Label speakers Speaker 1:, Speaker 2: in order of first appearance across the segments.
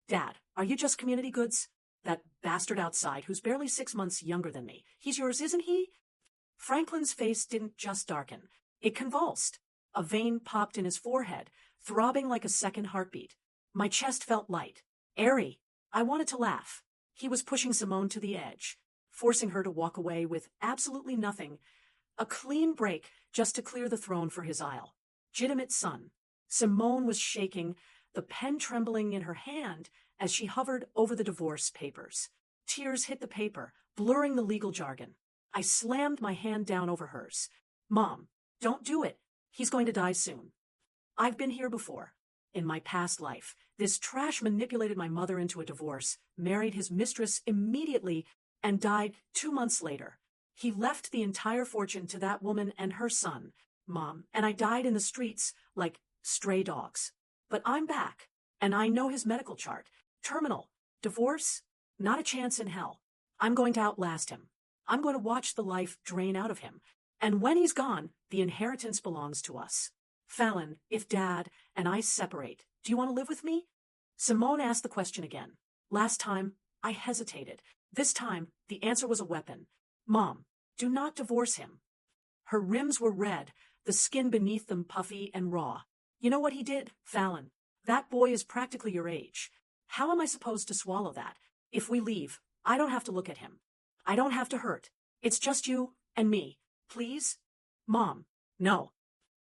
Speaker 1: Dad, are you just community goods? That bastard outside who's barely 6 months younger than me. He's yours, isn't he? Franklin's face didn't just darken. It convulsed. A vein popped in his forehead, throbbing like a second heartbeat. My chest felt light, airy. I wanted to laugh. He was pushing Simone to the edge, forcing her to walk away with absolutely nothing. A clean break just to clear the throne for his illegitimate son. Simone was shaking, the pen trembling in her hand as she hovered over the divorce papers. Tears hit the paper, blurring the legal jargon. I slammed my hand down over hers. Mom, don't do it. He's going to die soon. I've been here before. In my past life, this trash manipulated my mother into a divorce, married his mistress immediately, and died 2 months later. He left the entire fortune to that woman and her son, Mom, and I died in the streets like stray dogs. But I'm back, and I know his medical chart. Terminal. Divorce? Not a chance in hell. I'm going to outlast him. I'm going to watch the life drain out of him. And when he's gone, the inheritance belongs to us. Fallon, if Dad and I separate, do you want to live with me? Simone asked the question again. Last time, I hesitated. This time, the answer was a weapon. Mom, do not divorce him. Her rims were red, the skin beneath them puffy and raw. You know what he did, Fallon? That boy is practically your age. How am I supposed to swallow that? If we leave, I don't have to look at him. I don't have to hurt. It's just you and me. Please? Mom, no.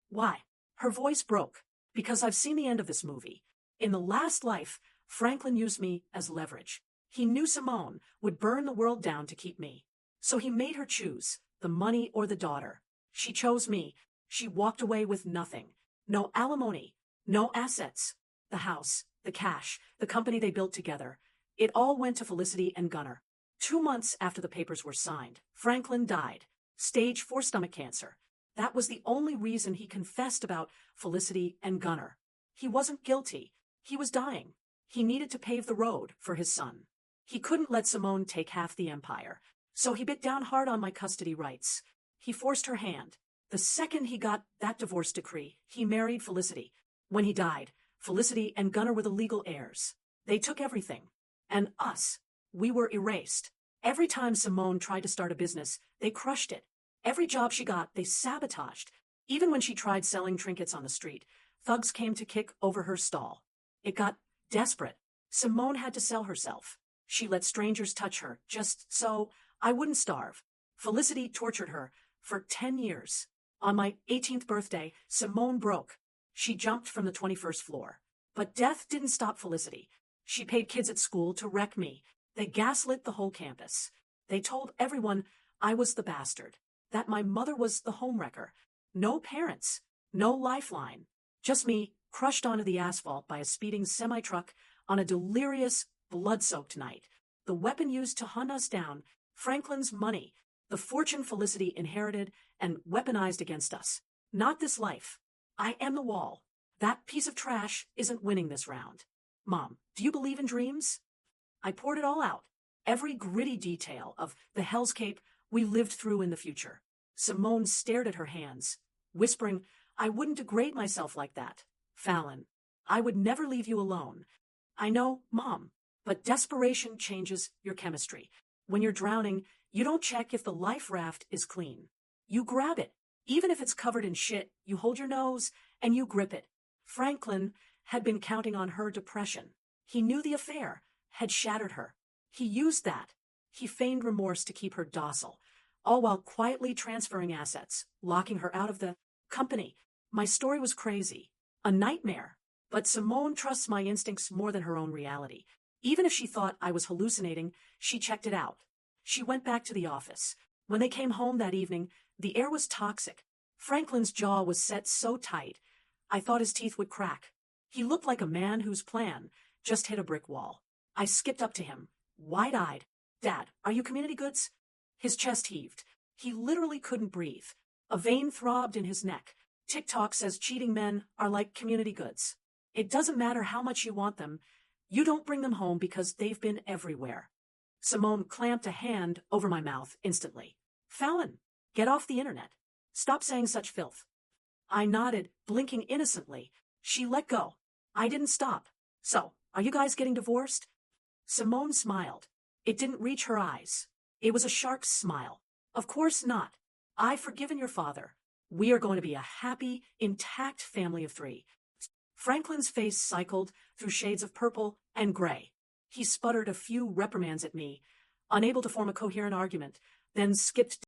Speaker 1: Why? Her voice broke. Because I've seen the end of this movie. In the last life, Franklin used me as leverage. He knew Simone would burn the world down to keep me. So he made her choose, the money or the daughter. She chose me. She walked away with nothing. No alimony, no assets. The house, the cash, the company they built together. It all went to Felicity and Gunnar. 2 months after the papers were signed, Franklin died. Stage 4 stomach cancer. That was the only reason he confessed about Felicity and Gunnar. He wasn't guilty. He was dying. He needed to pave the road for his son. He couldn't let Simone take half the empire. So he bit down hard on my custody rights. He forced her hand. The second he got that divorce decree, he married Felicity. When he died, Felicity and Gunnar were the legal heirs. They took everything. And us. We were erased. Every time Simone tried to start a business, they crushed it. Every job she got, they sabotaged. Even when she tried selling trinkets on the street, thugs came to kick over her stall. It got desperate. Simone had to sell herself. She let strangers touch her, just so I wouldn't starve. Felicity tortured her for 10 years. On my 18th birthday, Simone broke. She jumped from the 21st floor. But death didn't stop Felicity. She paid kids at school to wreck me. They gaslit the whole campus. They told everyone I was the bastard, that my mother was the homewrecker. No parents, no lifeline. Just me, crushed onto the asphalt by a speeding semi-truck on a delirious, blood-soaked night. The weapon used to hunt us down, Franklin's money, the fortune Felicity inherited and weaponized against us. Not this life. I am the wall. That piece of trash isn't winning this round. Mom, do you believe in dreams? I poured it all out. Every gritty detail of the hellscape we lived through in the future. Simone stared at her hands, whispering, I wouldn't degrade myself like that. Fallon, I would never leave you alone. I know, Mom, but desperation changes your chemistry. When you're drowning, you don't check if the life raft is clean. You grab it. Even if it's covered in shit, you hold your nose and you grip it. Franklin had been counting on her depression. He knew the affair had shattered her. He used that. He feigned remorse to keep her docile, all while quietly transferring assets, locking her out of the company. My story was crazy, a nightmare. But Simone trusts my instincts more than her own reality. Even if she thought I was hallucinating, she checked it out. She went back to the office. When they came home that evening, the air was toxic. Franklin's jaw was set so tight, I thought his teeth would crack. He looked like a man whose plan just hit a brick wall. I skipped up to him, wide-eyed. Dad, are you community goods? His chest heaved. He literally couldn't breathe. A vein throbbed in his neck. TikTok says cheating men are like community goods. It doesn't matter how much you want them. You don't bring them home because they've been everywhere. Simone clamped a hand over my mouth instantly. Fallon, get off the internet. Stop saying such filth. I nodded, blinking innocently. She let go. I didn't stop. So, Are you guys getting divorced? Simone smiled. It didn't reach her eyes. It was a shark's smile. Of course not. I've forgiven your father. We are going to be a happy, intact family of 3. Franklin's face cycled through shades of purple and gray. He sputtered a few reprimands at me, unable to form a coherent argument, then skipped